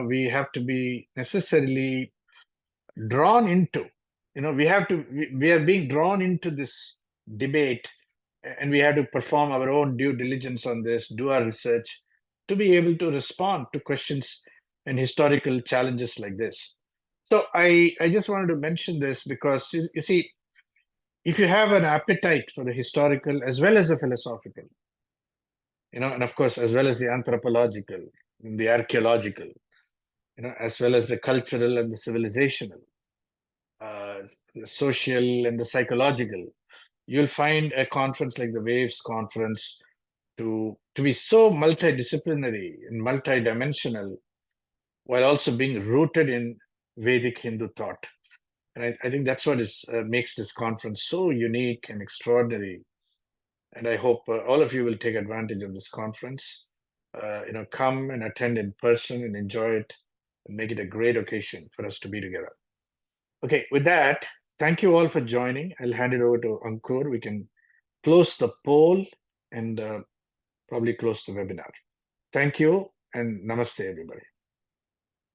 we have to be necessarily drawn into. We are being drawn into this debate, and we have to perform our own due diligence on this, do our research to be able to respond to questions and historical challenges like this. So I just wanted to mention this because you see, if you have an appetite for the historical as well as the philosophical, and of course, as well as the anthropological and the archaeological, as well as the cultural and the civilizational, the social and the psychological, you'll find a conference like the Waves Conference to be so multidisciplinary and multidimensional, while also being rooted in Vedic Hindu thought. And I think that's what makes this conference so unique and extraordinary. And I hope all of you will take advantage of this conference. Come and attend in person and enjoy it, and make it a great occasion for us to be together. Okay, with that, thank you all for joining. I'll hand it over to Ankur. We can close the poll and probably close the webinar. Thank you, and namaste, everybody.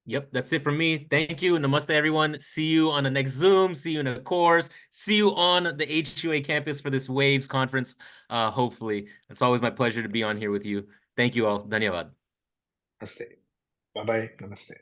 Yep, that's it from me. Thank you. Namaste, everyone. See you on the next Zoom. See you in a course. See you on the HUA campus for this Waves conference, hopefully. It's always my pleasure to be on here with you. Thank you all. Dhanyavad. Namaste. Bye-bye. Namaste.